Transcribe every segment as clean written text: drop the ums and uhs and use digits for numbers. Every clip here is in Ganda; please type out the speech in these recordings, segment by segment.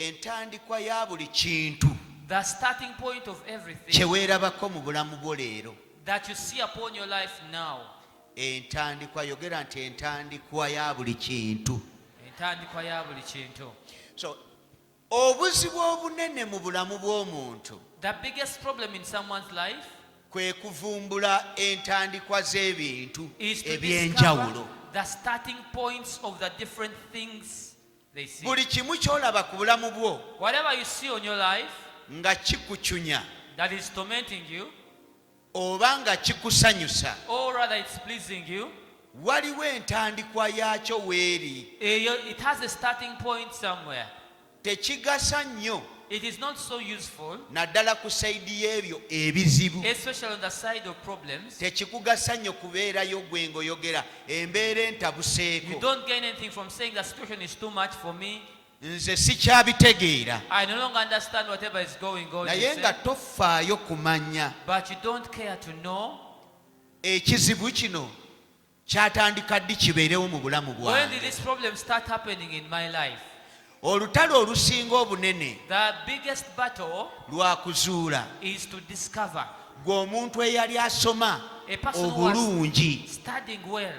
entandikwa ya buli kintu The starting point of everything kye weerabako mu bulamu bwo leero. that you see upon your life now. Entandikwa, yogera nti entandikwa ya buli kintu. Entandikwa ya buli kintu. So obuzibu obunene mu bulamu bw'omuntu The biggest problem in someone's life kwe kuvumbula entandikwa z'ebintu is to eby'enjawulo. discover the starting points of the different things they see. Buli kimu ky'olaba ku bulamu bwo Whatever you see on your life nga kikucunya that is tormenting you, oba nga kikusanyusa, or rather it's pleasing you, waliwo entandikwa yaakyo weeri. it has a starting point somewhere. Tekigasa nnyo It is not so useful, naddala ku sayidi y'ebyo ebizibu. especially on the side of problems. Tekikugasa nnyo kubeerayo gwe ng'oyogera embeera You entabuseeko, don't gain anything from saying the situation is too much for me. nze sikyabitegeera. I no longer understand whatever is going on. You Naye nga say, tofaayo kumanya but you don't care to know ekizibu kino kyatandika ddi kibeerewo mu bulamu when did bwange. this problem start happening in my life. Olutalo olusinga obunene The biggest battle lwa kuzuula is to discover gwe omuntu eyali asoma a person who was obulungi studying well.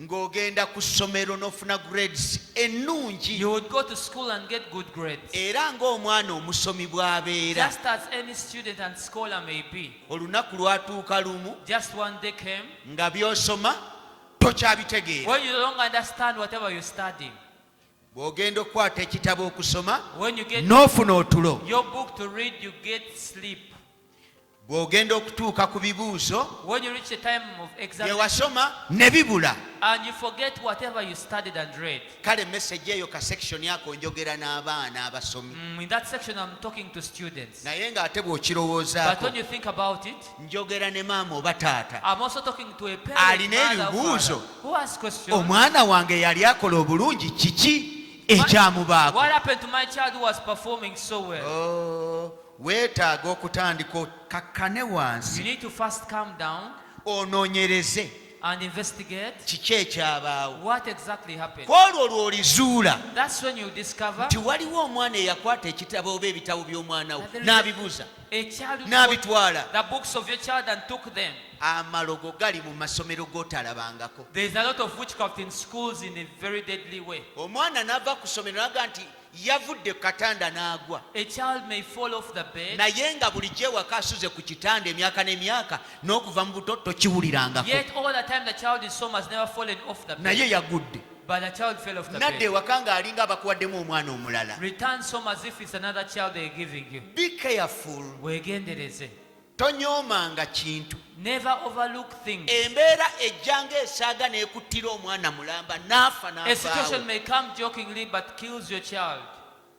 ng'ogenda ku ssomero n'ofuna grades ennungi, You would go to school and get good grades, era ng'omwana omusomi bw'abeera. just as any student and scholar may be. Olunaku lwatuuka lumu Just one day came nga by'osoma tokyabitegeera. when you no longer understand whatever you study. Bw'ogenda okukwata ekitabo okusoma When you get n'ofuna otulo. your book to read, you get sleep. Bw'ogenda okutuuka ku bibuuzo When you reach the time of bye examination wasoma ne bibula. and you forget whatever you studied and read. Kale message eyo ka section yako njogera n'abaana abasomi. In that section, I'm talking to students. Naye ng'ate But bw'okirowoozaako when you think about it, njogera ne maama oba taata. I'm also talking to a parent, Alina mother, ebibuuzo. father, who has questions. Omwana wange yali akola obulungi, kiki ekyamubaako? What happened to my child who was performing so well? Oh, weetaaga okutandika kakkane You wansi need to first calm down onoonyereze and investigate kiki ekyabaawo. what exactly happened. Kwolwo lw'olizuula That's when you discover nti waliwo omwana eyakwata ekitabo oba ebitabo by'omwana we that there is n'abibuuza a child who n'abitwala. took the books of your child and took them. Amalogo gali mu masomero g'otalabangako. There is a lot of witchcraft in schools in a very deadly way. Omwana n'ava ku ssomero n'aga nti yavudde ku katanda n'agwa. A child may fall off the bed, Naye nga bulijjo ewaka asuze ku kitanda emyaka n'emyaka n'okuva mu buto tokiwulirangako. yet all the time the child is home has never fallen off the bed. Naye yagudde. But the child fell off the Nadda bed. ewaka ng'alinga abakuwaddemu omwana omulala. Returns home as if it's another child they're giving you. Be careful. Wegendereze. Tonyoomanga kintu. Never overlook things. Embeera ejjanga esaaga n'ekuttira omwana mulamba n'afa A situation n'afaawo. may come jokingly but kills your child.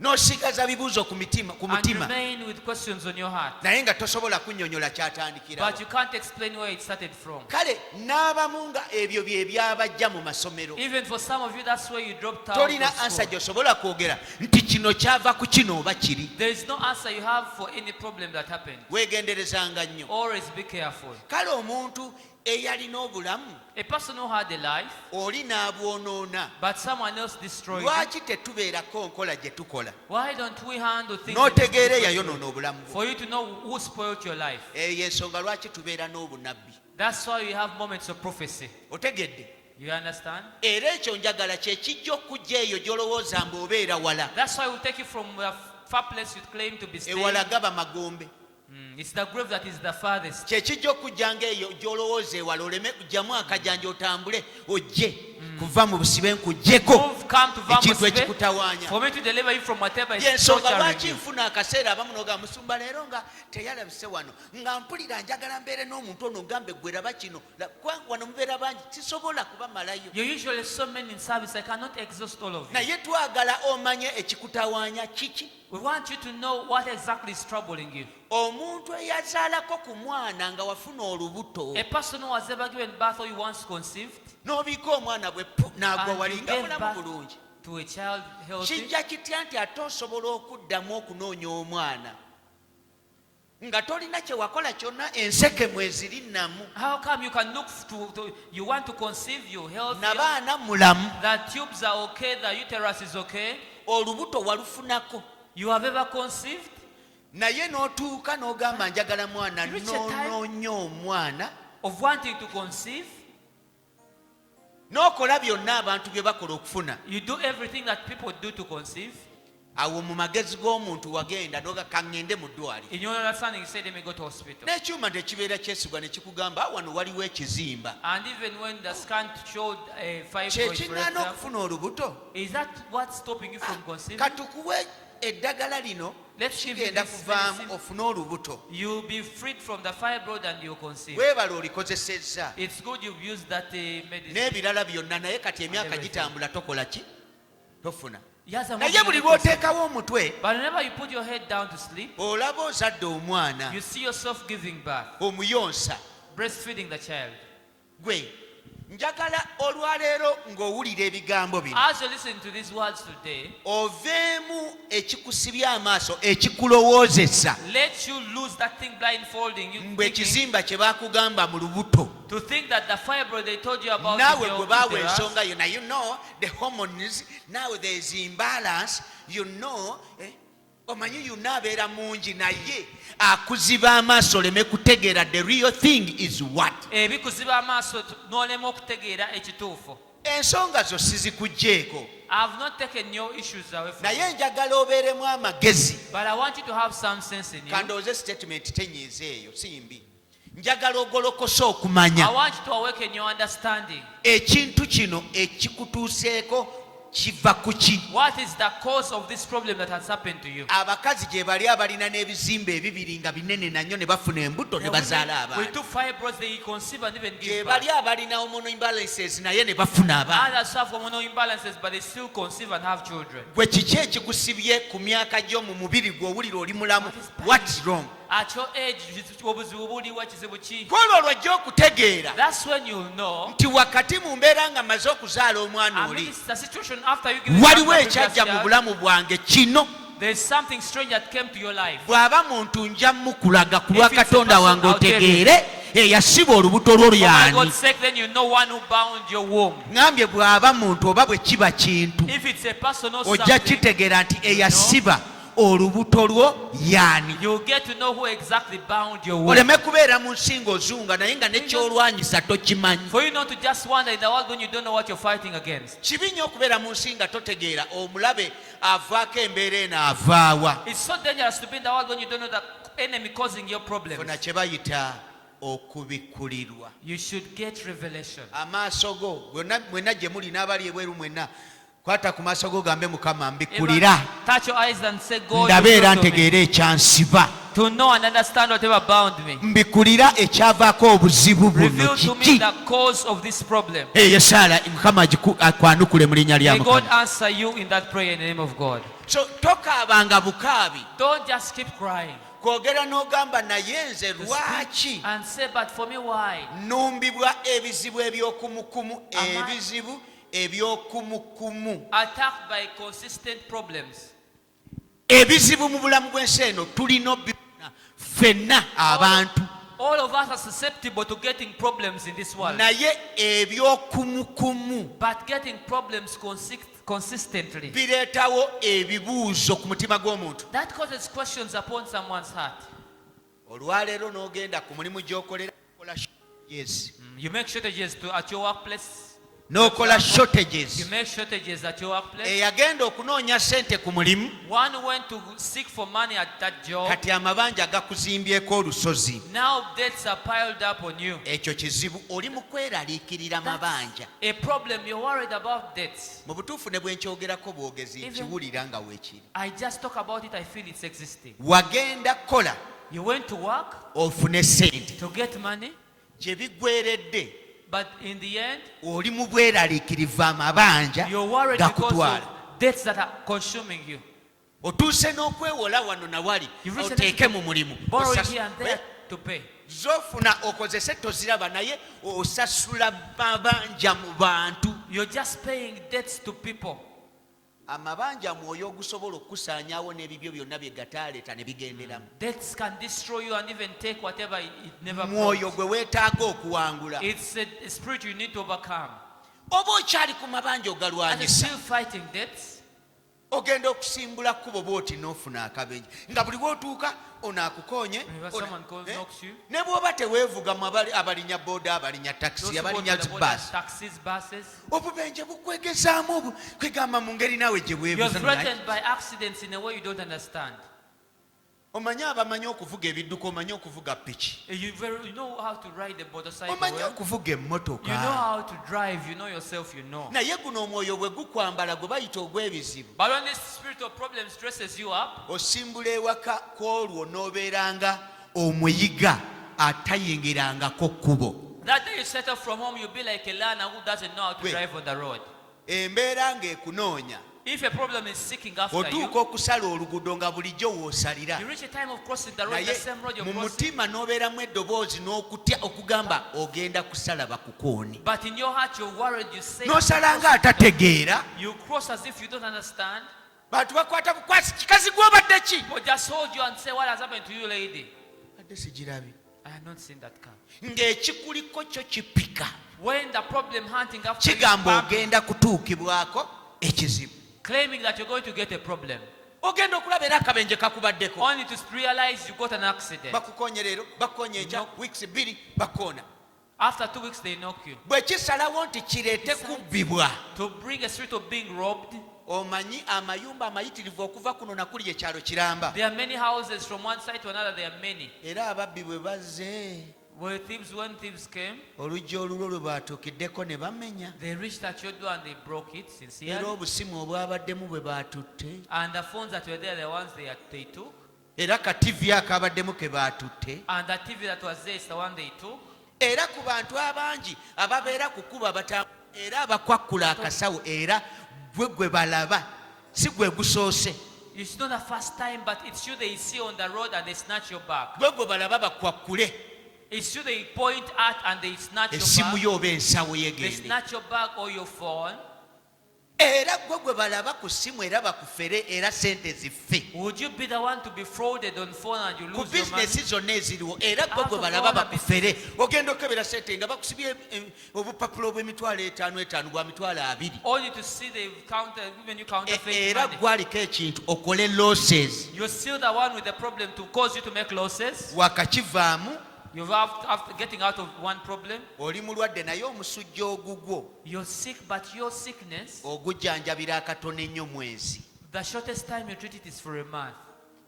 N'osigaza bibuuzo ku And mutima. remain with questions on your heart. Naye nga tosobola kunnyonnyola kyatandikirawo. But you can't explain where it started from. Kale n'abamu nga ebyo bye byabajja mu masomero. Even for some of you, that's where you dropped out Tolina of ansa school. gy'osobola kwogera nti kino kyava ku kino oba kiri. There is no answer you have for any problem that happened. Weegenderezanga nnyo. Always be careful. Kale omuntu eyalina obulamu A person who had a life, oli n'abwonoona. but someone else destroyed it. Lwaki tetubeerako nkola gye tukola? Why don't we handle things N'otegeera in a different way? eyayonoona obulamu bwo. For you to know who spoiled your life? Eyo ensonga lwaki tubeera n'obunabbi. That's why you have moments of prophecy. Otegedde? You understand? Era ekyo njagala kye kijja okujja eyo gy'olowooza mbu obeera wala. That's why we take you from the far place you claim to be staying. Ewala gaba magombe. It's the grave that is the farthest. Kye kijja okujjanga eyo gy'olowooza ewala oleme kujjamu akajanja otambule ojje kuva mu busibe nkuggyeko Move, come to ekintu Vamos ekikutawaanya. for me to deliver you from whatever is Yensonga torturing lwaki you. nfuna akaseera abamu noga musumba leero nga teyalabise wano nga mpulira njagala mbeere n'omuntu ono ngambe gwe raba kino wano mubeera bangi sisobola kubamalayo. You're usually so many in service, I cannot exhaust all of you. Naye twagala omanye ekikutawaanya kiki. We want you to know what exactly is troubling you. Omuntu eyazaalako ku mwana nga wafuna olubuto A person who was ever given birth or you once conceived n'obika omwana bwe n'agwa and wali you nga gave mulamu birth bulungi. to a child healthy, Kijja kitya nti ate osobola okuddamu okunoonya omwana nga tolina kye wakola kyonna enseke mweziri namu how come you can look you want to conceive, you're healthy, nabaana mulamu the tubes are okay, the uterus is okay, olubuto walufunako You have ever conceived? naye n'otuuka n'ogamba njagala mwana You reach a time- n'onoonya omwana Of wanting to conceive, n'okola byonna abantu bye bakola okufuna you do everything that people do to conceive. awo mu magezi g'omuntu wagenda n'ogakaŋŋende mu ddwaliro In your understanding, you say, let me go to hospital. n'ekyuma tekibeera kyesigwa ne kikugamba wano waliwo ekizimba And even when the scan showed a fibroid, for kyekinaana example, okufuna olubuto is that what's stopping you from conceiving? katukuwe eddagala lino Let's give you kigenda this kuvaamu medicine. ofune olubuto You'll be freed from the fibroid and you'll conceive. weebala olikozesezza It's good you've used that medicine. n'ebirala byonna naye kati emyaka Everything. gitambula tokola ki tofuna Yes, I'm naye not buli gonna conceive. lw'oteekawo omutwe But whenever you put your head down to sleep, olaba ozadde omwana you see yourself giving birth, omuyonsa breastfeeding the child. gwe njagala olwaleero ng'owulira ebigambo bino As you listen to these words today, oveemu ekikusibya amaaso ekikulowoozesa let you lose that thing blindfolding you, mbwe thinking, ekizimba kye baakugamba mu lubuto to think that the fibroid they told you about naawe in your gwe baawa uterus, ensonga yonna you know the hormones now there is imbalance you know omanyi yonna abeera mungi naye akuziba amaaso oleme kutegeera the real thing is what ebikuziba amaaso n'olema okutegeera ekituufu. ensonga zo sizikugjeeko I have not taken your issues away from you, naye njagala obeeremu amagezi but I want you to have some sense in you. kandooze statement tenyiiza eyo simbi njagala ogolokose okumanya I want you to awaken your understanding. ekintu kino ekikutuuseeko kiva ku ki What is the cause of this problem that has happened to you? abakazi gye bali abalina n'ebizimba ebibiri nga binene nannyo ne bafuna embuto ne bazaala With abaana two fibroids, they conceive and even gye give bali birth. abalina hormonal imbalances naye ne bafuna abaana Others have hormonal imbalances, but they still conceive and have children. gwe kiki ekikusibye ku myaka gyo mu mubiri gwe owulira oli mulamu what's wrong At your age, obuzibu buliwa kizibu ki? kwolwo olwajja okutegeera That's when you know. nti wakati mu mbeera nga maze okuzaala omwana I mean, oli it's the situation after you give birth waliwo to the previous ekyajja mu child. bulamu bwange kino There's something strange that came to your life. bw'aba muntu nja mukulaga ku lwa If it's a katonda person, wange I'll tell otegeere eyasiba olubuto lwo For my luyani God's sake, then you know one who bound your womb. ŋambye bw'aba muntu oba bwe kiba kintu If it's a person or ojja something, kitegeera nti eyasiba olubuto lwo yaani you'll get to know who exactly bound your womb. oleme kubeera mu nsi ng'ozunga naye nga nekyolwanyisa tokimanyi For you not to just wander in the world when you don't know what you're fighting against. kibi nnyo okubeera mu nsi nga totegeera omulabe avaako embeera eno avaawa It's so dangerous to be in the world when you don't know the enemy causing your problems. funa kye bayita okubikkulirwa You should get revelation. amaaso go mwenna gye muli n'abali ebweru mwenna kwata ku maaso go gambe mukama Even mbikkulira touch your eyes and say, God, ndabeera you know to me. ntegeera ekyansiba To know and understand whatever bound me. mbikkulira ekyavaako obuzibu buno Reveal to me kiki the cause of this problem. eyo saala mukama akwanukule mu linnya lya May God mukama answer you in that prayer in the name of God. so tokaabanga bukaabi Don't just keep crying. kwogera n'ogamba naye nze lwaki And say, but for me, why? numbibwa ebizibu ebyokumukumu Am I- ebizibu ebyokumukumu Attacked by consistent problems. ebizibu mu bulamu bw'ensi eno tulina obibuna ffenna abantu All of us are susceptible to getting problems in this world. naye ebyokumukumu But getting problems consistently, bireetawo ebibuuzo ku mutima gw'omuntu that causes questions upon someone's heart. olwaleero n'ogenda ku mulimu gy'okolera okola shortages. You make shortages at your workplace. n'okola You shortages make shortages at your workplace. eyagenda okunoonya sente ku mulimu One went to seek for money at that job. kati amabanja gakuzimbyeko olusozi Now debts are piled up on you. ekyo kizibu oli mu kweraliikirira mabanja A problem, you're worried about debts. mu butuufu ne bwe nkyogerako bwogezi Even- kiwulira nga weekiri I just talk about it, I feel it's existing. wagenda kukola You went to work ofune sente to get money, gye biggweredde but in the end, oli mu bweraliikirivu amabanja you're worried because gakutwala of debts that are consuming you. otuuse n'okwewola wano nawali You reach an oteeke mu mulimu Borrowing Osas- here and there to pay. zofuna okozese toziraba naye osasula mabanja mu bantu You're just paying debts to people. amabanja mwoyo ogusobola okusaanyaawo n'ebibyo byonna bye gataaleeta ne bigenderamu Debts can destroy you and even take whatever it never mwoyo brought. gwe weetaaga okuwangula It's a spirit you need to overcome. oba okyali ku mabanja And you're ogalwanyisa still fighting debts. ogenda okusimbula kkubo bwoti n'ofuna akabenje nga buli bw'otuuka onaakukoonye Whenever someone knocks you, ne bw'oba teweevugamu abalinya booda abalinya those takisi who go abalinya to the border, zibaasi taxis, buses, obubenje bukwegezaamu kwegamba mu ngeri naawe gye you're bwebuza threatened by accidents in a way you don't understand. omanyi abamanyi okuvuga ebidduka omanyi okuvuga piki You know how to ride the motorcycle omanyi well. okuvuga You know emmotoka how to drive. You know yourself, you know. naye guno omwoyo bwe gukwambala gwe bayita ogw'ebizibu But when this spirit of problems dresses you up, osimbula ewaka kw'olwo n'obeeranga omuyiga atayingirangako kkubo that day you set off from home, you'll be like a learner who doesn't know how to Wait. drive on the road. embeera ng'ekunoonya If a problem is seeking after you, otuuka okusala oluguudo nga bulijjo w'osalira you reach a time of crossing the road, the naye same road mu you're crossing. mutima n'obeeramu eddoboozi n'okutya okugamba ogenda kusala bakukooni But in your heart, you're worried. You say, n'osala nga atategeera you cross as if you don't understand. bantu bakwata bukwasi kikazi gw'obadde ki Or just hold you and say, what has happened to you, lady? adde sigirabye I have not seen that car. ng'ekikuliko kyo kipika When the problem hunting after you, kigamba back, ogenda kutuukibwako ekizibu claiming that you're going to get a problem, ogenda okulaba era akabenje kakubaddeko only to realize you got an accident. bakukonye leero bakukonye enkya wiiki bbiri bakoona After 2 weeks, they knock you. bwe kisalawo nti kireete kubbibwa To bring a spirit of being robbed. omanyi amayumba amayitirivu okuva kuno nakuli ekyalo kiramba There are many houses from one side to another. There are many. era ababbi bwe bazze When thieves came, oluggi olulwo lwe baatuukiddeko ne bamenya they reached at your door and they broke it era sincerely. obusimu obwabaddemu bwe baatutte And the phones that were there, the ones they took. era kativi akabaddemu ke baatutte And the TV that was there is the one they took. era ku bantu abangi ababeera ku kkubo era abakwakkula akasawo era gwe balaba si gwe gusoose It's not the first time, but it's you they see on the road and they snatch your bag. gwe balaba bakwakkule It's you they point at and they snatch your essimu bag. yo oba ensawo They yegende snatch your bag or your phone. era gwe balaba ku ssimu era bakufere era sente ziffe Would you be the one to be frauded on phone and you ku lose your money? bizinesi zonna eziriwo era gwe Out of balaba all the bakufere ogenda okebera sente nga bakusibye obupapula obw'emitwalo etaano bwa mitwalo 2 Only to see they counter, even you counterfeit era money. gwaliko ekintu okole losses You're still the one with the problem to cause you to make losses. wakakivaamu You after getting out of one problem. oli mulwadde naye omusujja ogugwo You're sick, but your sickness, ogujjanjabira akatono ennyo mwezi the shortest time you treat it is for a month.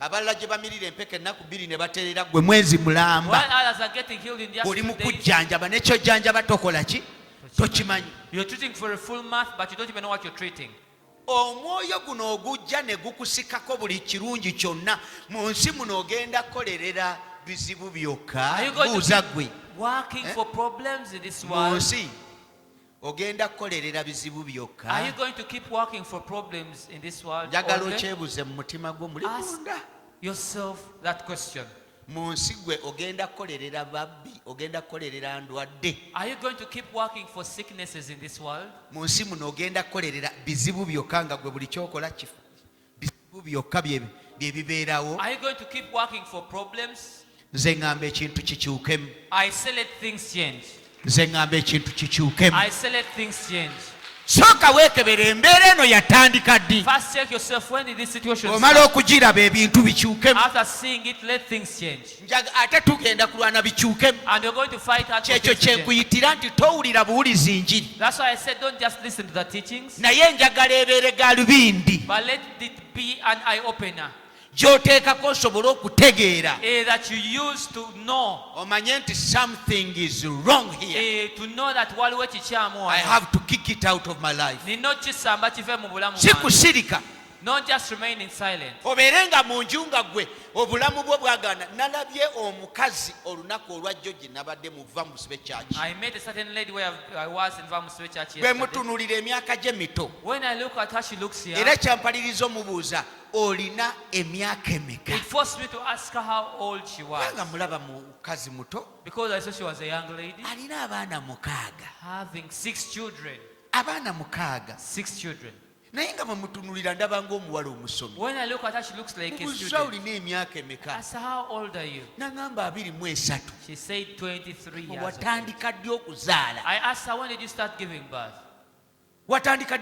abalala gye bamirira empeka ennaku 2 ne bateerera gwe mwezi While mulamba others are getting healed in just oli mu 2 days, kujjanjaba nekyojjanjaba tokola ki tokimanyi you're treating for a full month, but you don't even know what you're treating. omwoyo guno ogujja ne gukusikako buli kirungi kyonna mu nsi muno ogenda kukolerera bizibu byokka Are you going to buuza keep gwe working for problems in this mu world? nsi ogenda kukolerera bizibu Are byokka you going to keep working for problems in this world? njagala only? okyebuze mu mutima gwo muli Ask munda yourself that question. mu nsi gwe ogenda kukolerera babbi ogenda kukolerera ndwadde Are you going to keep working for sicknesses in this world? mu nsi muno ogenda kukolerera bizibu byokka nga gwe buli kyokola kifu bizibu byokka bye bibeerawo Are you going to keep working for problems? nze ŋŋamba ekintu kikyukemu I say let things change. nze ŋŋamba ekintu kikyukemu I say let things change. sooka weekebera embeera eno yatandika ddi First check yourself, when did this situation omala start? okugiraba ebintu bikyukemu After seeing it, let things change. ate tugenda kulwana bikyukemu And you're going to fight hard for kyekyo things to change. kyenkuyitira nti towulira buwulizi njiri That's why I said don't just listen to the teachings, naye njagala ebeere galubindi but let it be an eye-opener gy'oteekako osobole okutegeera that you use to know, omanye nti something is wrong here to know that waliwo ekikyamu I wano. have to kick it out of my life Nina okisamba kive mu bulamu si bwange. kusirika Not just remain in silence. obeere nga mu nju nga gwe obulamu bwo bwagana nalabye omukazi olunaku olwajjo gye nabadde muva mu sibe kyaki I met a certain lady where I was in Vamuswe Church bwe yesterday. mutunulira emyaka gye mito When I look at her, she looks young. era kyampaliriza omubuuza olina emyaka emeka It forced me to ask her how old she was. nga mulaba mukazi muto Because I saw she was a young lady alina abaana 6 having 6 children. abaana 6 6 children. naye nga mwemutunulira ndaba ng'omuwala omusomi When I look at her, she looks like a mubuuza student. olina emyaka I emeka said, how old are you? naŋŋamba 23 She said 23 years old. watandika ddi okuzaala I asked her, when did you start giving birth? watandika ddi